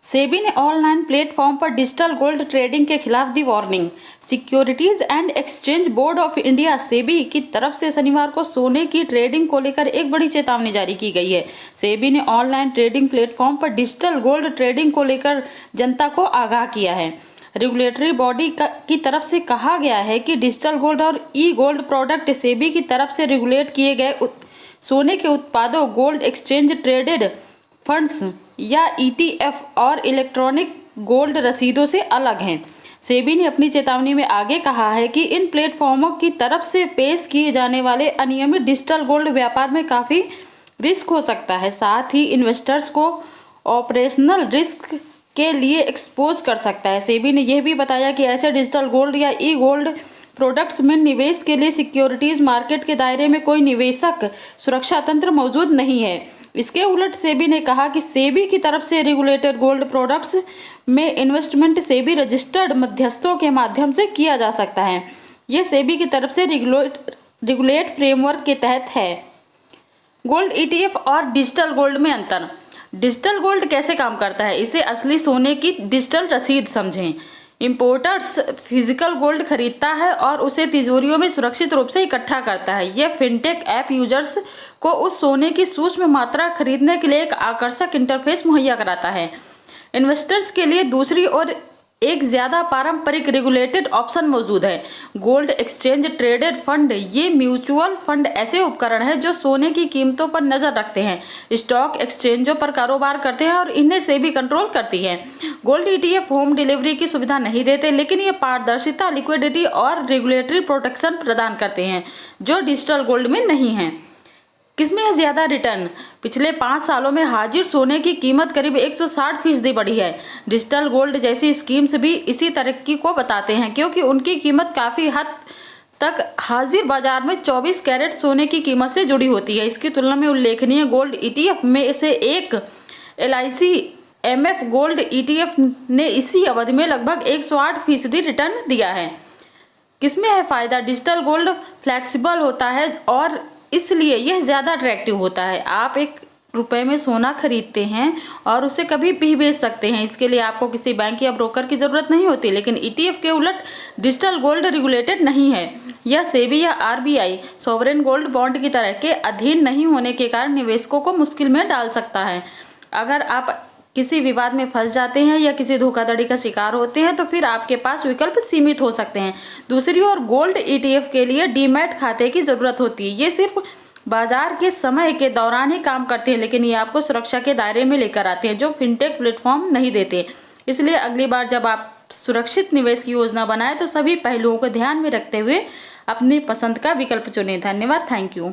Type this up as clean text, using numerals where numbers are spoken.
सेबी ने online platform पर digital gold trading के खिलाफ दी warning. Securities and exchange board of India SEBI की तरफ से शनिवार को सोने की ट्रेडिंग को लेकर एक बड़ी चेतावनी जारी की गई है। सेबी ने ऑनलाइन ट्रेडिंग प्लेटफॉर्म पर डिजिटल गोल्ड ट्रेडिंग को लेकर जनता को आगाह किया है। रेगुलेटरी बॉडी की तरफ से कहा गया है कि डिजिटल गोल्ड और ई गोल्ड प्रोडक्ट सेबी की तरफ से रेगुलेट किए गए सोने के उत्पादों, गोल्ड एक्सचेंज ट्रेडेड फंड्स या ईटीएफ और इलेक्ट्रॉनिक गोल्ड रसीदों से अलग हैं। सेबी ने अपनी चेतावनी में आगे कहा है कि इन प्लेटफॉर्मों की तरफ से पेश किए जाने वाले अनियमित डिजिटल गोल्ड व्यापार में काफ़ी रिस्क हो सकता है, साथ ही इन्वेस्टर्स को ऑपरेशनल रिस्क के लिए एक्सपोज कर सकता है। सेबी ने यह भी बताया कि ऐसे डिजिटल गोल्ड या ई गोल्ड प्रोडक्ट्स में निवेश के लिए सिक्योरिटीज मार्केट के दायरे में कोई निवेशक सुरक्षा तंत्र मौजूद नहीं है। इसके उलट सेबी ने कहा कि सेबी की तरफ से रेगुलेटेड गोल्ड प्रोडक्ट्स में इन्वेस्टमेंट सेबी रजिस्टर्ड मध्यस्थों के माध्यम से किया जा सकता है। यह सेबी की तरफ से रेगुलेट फ्रेमवर्क के तहत है। गोल्ड ईटीएफ और डिजिटल गोल्ड में अंतर। डिजिटल गोल्ड कैसे काम करता है, इसे असली सोने की डिजिटल रसीद समझें। इम्पोर्टर्स फिजिकल गोल्ड खरीदता है और उसे तिजोरियों में सुरक्षित रूप से इकट्ठा करता है। यह फिनटेक ऐप यूजर्स को उस सोने की सूक्ष्म मात्रा खरीदने के लिए एक आकर्षक इंटरफेस मुहैया कराता है। इन्वेस्टर्स के लिए दूसरी ओर एक ज़्यादा पारंपरिक रेगुलेटेड ऑप्शन मौजूद है, गोल्ड एक्सचेंज ट्रेडेड फंड। ये म्यूचुअल फंड ऐसे उपकरण हैं जो सोने की कीमतों पर नज़र रखते हैं, स्टॉक एक्सचेंजों पर कारोबार करते हैं और इन्हें सेबी कंट्रोल करती है। गोल्ड ईटीएफ होम डिलीवरी की सुविधा नहीं देते, लेकिन ये पारदर्शिता, लिक्विडिटी और रेगुलेटरी प्रोटेक्शन प्रदान करते हैं जो डिजिटल गोल्ड में नहीं है। किसमें है ज़्यादा रिटर्न? पिछले 5 सालों में हाजिर सोने की कीमत करीब 160% बढ़ी है। डिजिटल गोल्ड जैसी स्कीम्स भी इसी तरक्की को बताते हैं, क्योंकि उनकी कीमत काफ़ी हद तक हाजिर बाजार में 24 कैरेट सोने की कीमत से जुड़ी होती है। इसकी तुलना में उल्लेखनीय गोल्ड ईटीएफ में से एक LIC MF गोल्ड ईटीएफ ने इसी अवधि में लगभग 108% रिटर्न दिया है। किसमें है फ़ायदा? डिजिटल गोल्ड फ्लैक्सिबल होता है और इसलिए यह ज़्यादा अट्रैक्टिव होता है। आप ₹1 में सोना खरीदते हैं और उसे कभी भी बेच सकते हैं। इसके लिए आपको किसी बैंक या ब्रोकर की ज़रूरत नहीं होती। लेकिन ईटीएफ के उलट डिजिटल गोल्ड रेगुलेटेड नहीं है। यह सेबी या RBI सॉवरेन गोल्ड बॉन्ड की तरह के अधीन नहीं होने के कारण निवेशकों को मुश्किल में डाल सकता है। अगर आप किसी विवाद में फंस जाते हैं या किसी धोखाधड़ी का शिकार होते हैं तो फिर आपके पास विकल्प सीमित हो सकते हैं। दूसरी ओर गोल्ड ईटीएफ के लिए डीमैट खाते की ज़रूरत होती है। ये सिर्फ बाजार के समय के दौरान ही काम करते हैं, लेकिन ये आपको सुरक्षा के दायरे में लेकर आते हैं जो फिनटेक प्लेटफॉर्म नहीं देते। इसलिए अगली बार जब आप सुरक्षित निवेश की योजना बनाएं तो सभी पहलुओं को ध्यान में रखते हुए अपनी पसंद का विकल्प चुनें। धन्यवाद। Thank you.